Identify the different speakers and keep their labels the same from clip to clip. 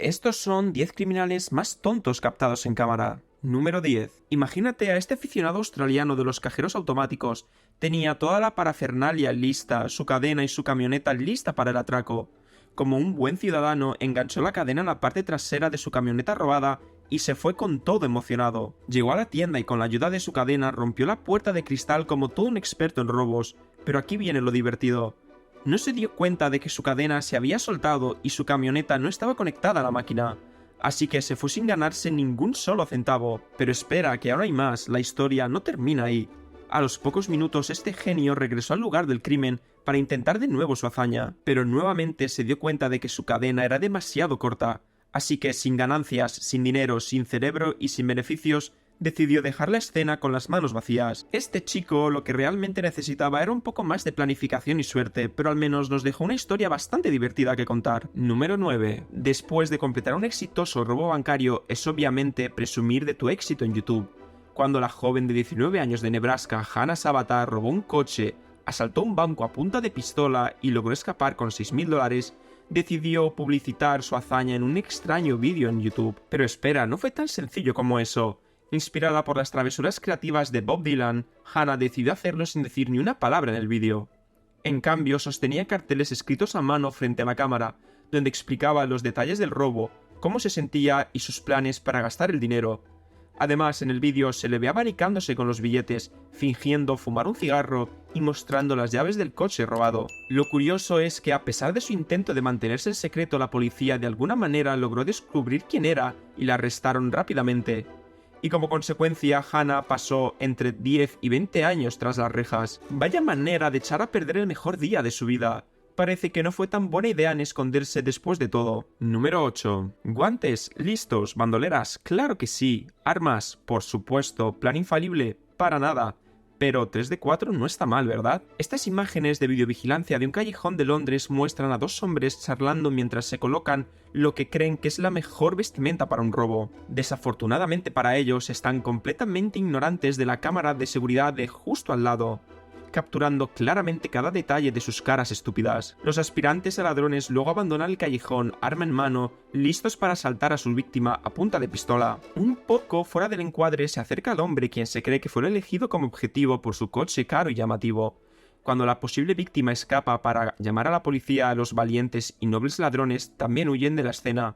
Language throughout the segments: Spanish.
Speaker 1: Estos son 10 criminales más tontos captados en cámara. Número 10. Imagínate a este aficionado australiano de los cajeros automáticos. Tenía toda la parafernalia lista, su cadena y su camioneta lista para el atraco. Como un buen ciudadano, enganchó la cadena en la parte trasera de su camioneta robada y se fue con todo emocionado. Llegó a la tienda y con la ayuda de su cadena rompió la puerta de cristal como todo un experto en robos. Pero aquí viene lo divertido. No se dio cuenta de que su cadena se había soltado y su camioneta no estaba conectada a la máquina. Así que se fue sin ganarse ningún solo centavo. Pero espera, que ahora hay más, la historia no termina ahí. A los pocos minutos este genio regresó al lugar del crimen para intentar de nuevo su hazaña, pero nuevamente se dio cuenta de que su cadena era demasiado corta. Así que sin ganancias, sin dinero, sin cerebro y sin beneficios, decidió dejar la escena con las manos vacías. Este chico lo que realmente necesitaba era un poco más de planificación y suerte, pero al menos nos dejó una historia bastante divertida que contar. Número 9. Después de completar un exitoso robo bancario, es obviamente presumir de tu éxito en YouTube. Cuando la joven de 19 años de Nebraska, Hannah Sabater, robó un coche, asaltó un banco a punta de pistola y logró escapar con $6,000, decidió publicitar su hazaña en un extraño vídeo en YouTube. Pero espera, no fue tan sencillo como eso. Inspirada por las travesuras creativas de Bob Dylan, Hannah decidió hacerlo sin decir ni una palabra en el vídeo. En cambio, sostenía carteles escritos a mano frente a la cámara, donde explicaba los detalles del robo, cómo se sentía y sus planes para gastar el dinero. Además, en el vídeo se le ve abanicándose con los billetes, fingiendo fumar un cigarro y mostrando las llaves del coche robado. Lo curioso es que a pesar de su intento de mantenerse en secreto, la policía de alguna manera logró descubrir quién era y la arrestaron rápidamente. Y como consecuencia, Hannah pasó entre 10 y 20 años tras las rejas. Vaya manera de echar a perder el mejor día de su vida. Parece que no fue tan buena idea en esconderse después de todo. Número 8. ¿Guantes? ¿Listos? ¿Bandoleras? Claro que sí. ¿Armas? Por supuesto. ¿Plan infalible? Para nada. Pero 3 de 4 no está mal, ¿verdad? Estas imágenes de videovigilancia de un callejón de Londres muestran a dos hombres charlando mientras se colocan lo que creen que es la mejor vestimenta para un robo. Desafortunadamente para ellos, están completamente ignorantes de la cámara de seguridad de justo al lado, capturando claramente cada detalle de sus caras estúpidas. Los aspirantes a ladrones luego abandonan el callejón, arma en mano, listos para asaltar a su víctima a punta de pistola. Un poco fuera del encuadre se acerca al hombre quien se cree que fue elegido como objetivo por su coche caro y llamativo. Cuando la posible víctima escapa para llamar a la policía, los valientes y nobles ladrones también huyen de la escena.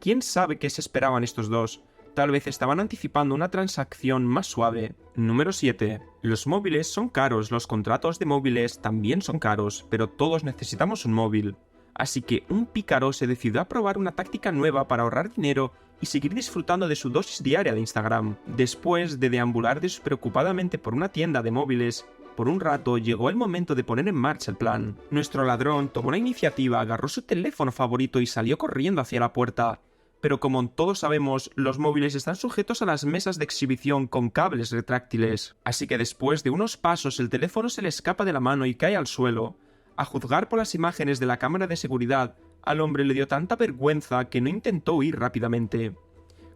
Speaker 1: ¿Quién sabe qué se esperaban estos dos? Tal vez estaban anticipando una transacción más suave. Número 7. Los móviles son caros, los contratos de móviles también son caros, pero todos necesitamos un móvil. Así que un pícaro se decidió a probar una táctica nueva para ahorrar dinero y seguir disfrutando de su dosis diaria de Instagram. Después de deambular despreocupadamente por una tienda de móviles, por un rato llegó el momento de poner en marcha el plan. Nuestro ladrón tomó la iniciativa, agarró su teléfono favorito y salió corriendo hacia la puerta. Pero como todos sabemos, los móviles están sujetos a las mesas de exhibición con cables retráctiles. Así que después de unos pasos el teléfono se le escapa de la mano y cae al suelo. A juzgar por las imágenes de la cámara de seguridad, al hombre le dio tanta vergüenza que no intentó huir rápidamente.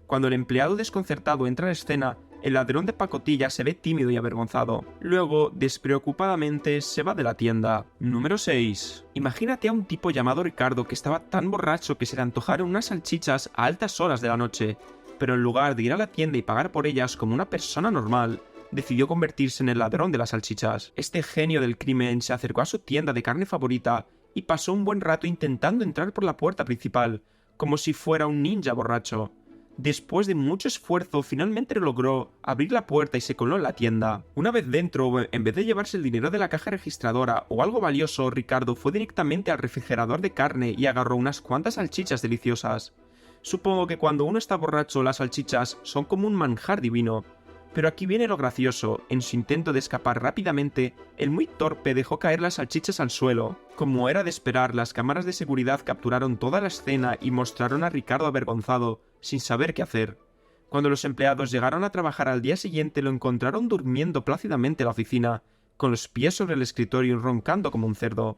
Speaker 1: Cuando el empleado desconcertado entra en escena, el ladrón de pacotilla se ve tímido y avergonzado. Luego, despreocupadamente, se va de la tienda. Número 6. Imagínate a un tipo llamado Ricardo que estaba tan borracho que se le antojaron unas salchichas a altas horas de la noche, pero en lugar de ir a la tienda y pagar por ellas como una persona normal, decidió convertirse en el ladrón de las salchichas. Este genio del crimen se acercó a su tienda de carne favorita y pasó un buen rato intentando entrar por la puerta principal, como si fuera un ninja borracho. Después de mucho esfuerzo, finalmente logró abrir la puerta y se coló en la tienda. Una vez dentro, en vez de llevarse el dinero de la caja registradora o algo valioso, Ricardo fue directamente al refrigerador de carne y agarró unas cuantas salchichas deliciosas. Supongo que cuando uno está borracho, las salchichas son como un manjar divino. Pero aquí viene lo gracioso. En su intento de escapar rápidamente, el muy torpe dejó caer las salchichas al suelo. Como era de esperar, las cámaras de seguridad capturaron toda la escena y mostraron a Ricardo avergonzado, sin saber qué hacer. Cuando los empleados llegaron a trabajar al día siguiente, lo encontraron durmiendo plácidamente en la oficina, con los pies sobre el escritorio y roncando como un cerdo.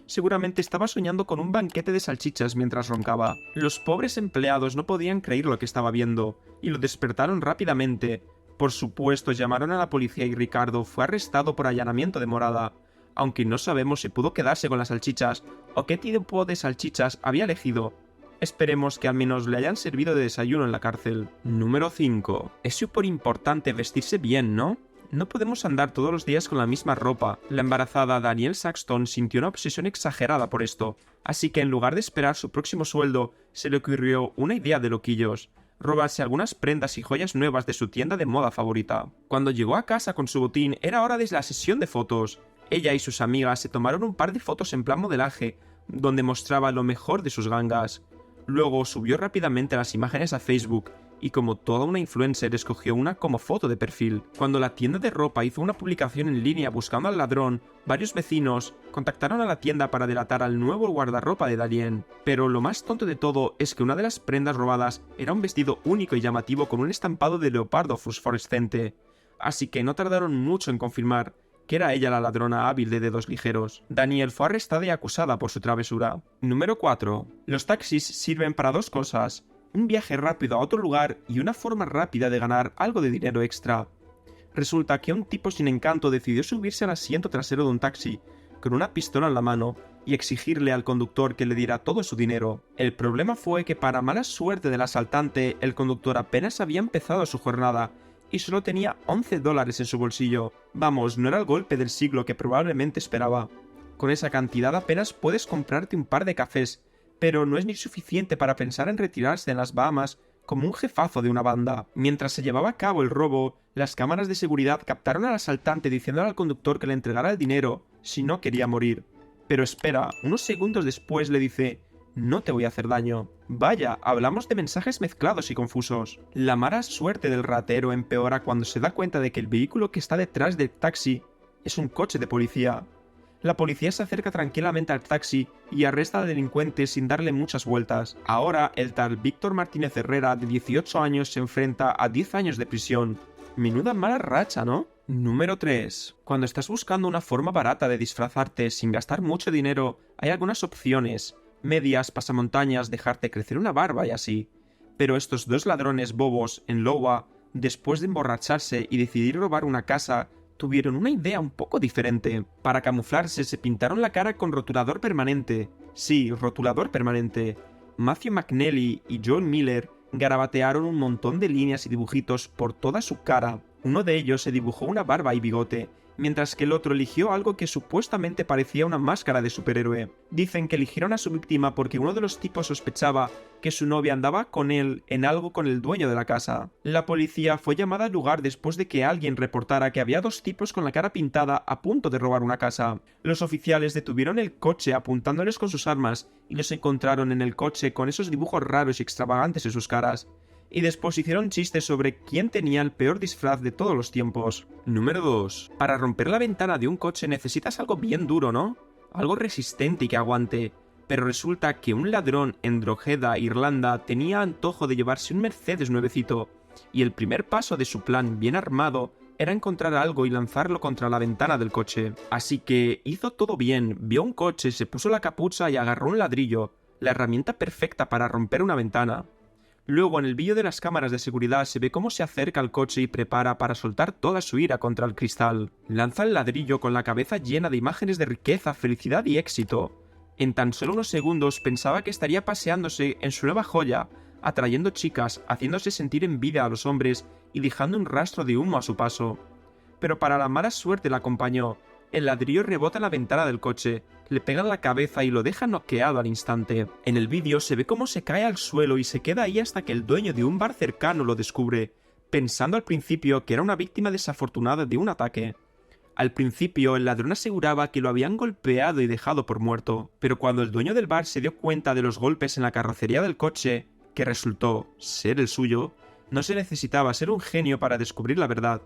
Speaker 1: Seguramente estaba soñando con un banquete de salchichas mientras roncaba. Los pobres empleados no podían creer lo que estaba viendo, y lo despertaron rápidamente. Por supuesto, llamaron a la policía y Ricardo fue arrestado por allanamiento de morada, aunque no sabemos si pudo quedarse con las salchichas o qué tipo de salchichas había elegido. Esperemos que al menos le hayan servido de desayuno en la cárcel. Número 5. Es súper importante vestirse bien, ¿no? No podemos andar todos los días con la misma ropa. La embarazada Danielle Saxton sintió una obsesión exagerada por esto, así que en lugar de esperar su próximo sueldo, se le ocurrió una idea de loquillos: robarse algunas prendas y joyas nuevas de su tienda de moda favorita. Cuando llegó a casa con su botín, era hora de la sesión de fotos. Ella y sus amigas se tomaron un par de fotos en plan modelaje, donde mostraba lo mejor de sus gangas. Luego subió rápidamente las imágenes a Facebook, y como toda una influencer escogió una como foto de perfil. Cuando la tienda de ropa hizo una publicación en línea buscando al ladrón, varios vecinos contactaron a la tienda para delatar al nuevo guardarropa de Danielle. Pero lo más tonto de todo es que una de las prendas robadas era un vestido único y llamativo con un estampado de leopardo fosforescente. Así que no tardaron mucho en confirmar que era ella la ladrona hábil de dedos ligeros. Danielle fue arrestada y acusada por su travesura. Número 4. Los taxis sirven para dos cosas: un viaje rápido a otro lugar y una forma rápida de ganar algo de dinero extra. Resulta que un tipo sin encanto decidió subirse al asiento trasero de un taxi, con una pistola en la mano, y exigirle al conductor que le diera todo su dinero. El problema fue que, para mala suerte del asaltante, el conductor apenas había empezado su jornada y solo tenía $11 en su bolsillo. Vamos, no era el golpe del siglo que probablemente esperaba. Con esa cantidad apenas puedes comprarte un par de cafés, pero no es ni suficiente para pensar en retirarse en las Bahamas como un jefazo de una banda. Mientras se llevaba a cabo el robo, las cámaras de seguridad captaron al asaltante diciéndole al conductor que le entregara el dinero si no quería morir. Pero espera, unos segundos después le dice: no te voy a hacer daño. Vaya, hablamos de mensajes mezclados y confusos. La mala suerte del ratero empeora cuando se da cuenta de que el vehículo que está detrás del taxi es un coche de policía. La policía se acerca tranquilamente al taxi y arresta al delincuente sin darle muchas vueltas. Ahora, el tal Víctor Martínez Herrera, de 18 años, se enfrenta a 10 años de prisión. Menuda mala racha, ¿no? Número 3. Cuando estás buscando una forma barata de disfrazarte sin gastar mucho dinero, hay algunas opciones: medias, pasamontañas, dejarte crecer una barba y así. Pero estos dos ladrones bobos en Iowa, después de emborracharse y decidir robar una casa, tuvieron una idea un poco diferente. Para camuflarse se pintaron la cara con rotulador permanente. Sí, rotulador permanente. Matthew McNally y John Miller garabatearon un montón de líneas y dibujitos por toda su cara. Uno de ellos se dibujó una barba y bigote, mientras que el otro eligió algo que supuestamente parecía una máscara de superhéroe. Dicen que eligieron a su víctima porque uno de los tipos sospechaba que su novia andaba con él en algo con el dueño de la casa. La policía fue llamada al lugar después de que alguien reportara que había dos tipos con la cara pintada a punto de robar una casa. Los oficiales detuvieron el coche apuntándoles con sus armas y los encontraron en el coche con esos dibujos raros y extravagantes en sus caras. Y después hicieron chistes sobre quién tenía el peor disfraz de todos los tiempos. Número 2. Para romper la ventana de un coche necesitas algo bien duro, ¿no? Algo resistente y que aguante. Pero resulta que un ladrón en Drogheda, Irlanda, tenía antojo de llevarse un Mercedes nuevecito, y el primer paso de su plan bien armado era encontrar algo y lanzarlo contra la ventana del coche. Así que hizo todo bien, vio un coche, se puso la capucha y agarró un ladrillo, la herramienta perfecta para romper una ventana. Luego, en el vídeo de las cámaras de seguridad se ve cómo se acerca al coche y prepara para soltar toda su ira contra el cristal. Lanza el ladrillo con la cabeza llena de imágenes de riqueza, felicidad y éxito. En tan solo unos segundos pensaba que estaría paseándose en su nueva joya, atrayendo chicas, haciéndose sentir envidia a los hombres y dejando un rastro de humo a su paso. Pero para la mala suerte le acompañó. El ladrillo rebota en la ventana del coche, le pega en la cabeza y lo deja noqueado al instante. En el vídeo se ve cómo se cae al suelo y se queda ahí hasta que el dueño de un bar cercano lo descubre, pensando al principio que era una víctima desafortunada de un ataque. Al principio, el ladrón aseguraba que lo habían golpeado y dejado por muerto, pero cuando el dueño del bar se dio cuenta de los golpes en la carrocería del coche, que resultó ser el suyo, no se necesitaba ser un genio para descubrir la verdad.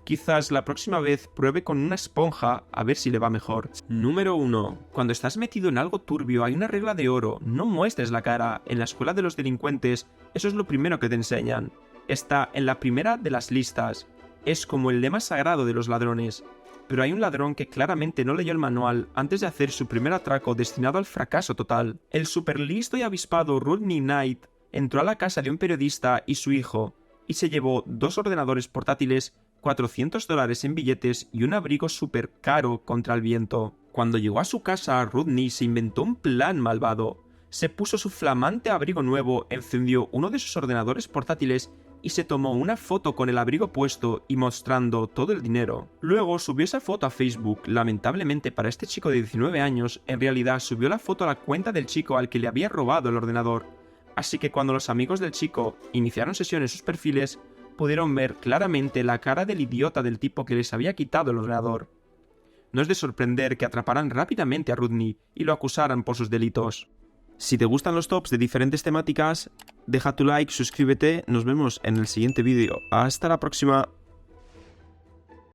Speaker 1: Quizás la próxima vez pruebe con una esponja a ver si le va mejor. Número 1. Cuando estás metido en algo turbio hay una regla de oro: no muestres la cara. En la escuela de los delincuentes eso es lo primero que te enseñan. Está en la primera de las listas. Es como el lema sagrado de los ladrones. Pero hay un ladrón que claramente no leyó el manual antes de hacer su primer atraco destinado al fracaso total. El superlisto y avispado Rodney Knight entró a la casa de un periodista y su hijo y se llevó 2 ordenadores portátiles, $400 en billetes y un abrigo súper caro contra el viento. Cuando llegó a su casa, Rodney se inventó un plan malvado. se puso su flamante abrigo nuevo, encendió uno de sus ordenadores portátiles y se tomó una foto con el abrigo puesto y mostrando todo el dinero. Luego subió esa foto a Facebook. Lamentablemente para este chico de 19 años, en realidad subió la foto a la cuenta del chico al que le había robado el ordenador. Así que cuando los amigos del chico iniciaron sesión en sus perfiles, pudieron ver claramente la cara del idiota del tipo que les había quitado el ordenador. No es de sorprender que atraparan rápidamente a Rudney y lo acusaran por sus delitos. Si te gustan los tops de diferentes temáticas, deja tu like, suscríbete, nos vemos en el siguiente vídeo. Hasta la próxima.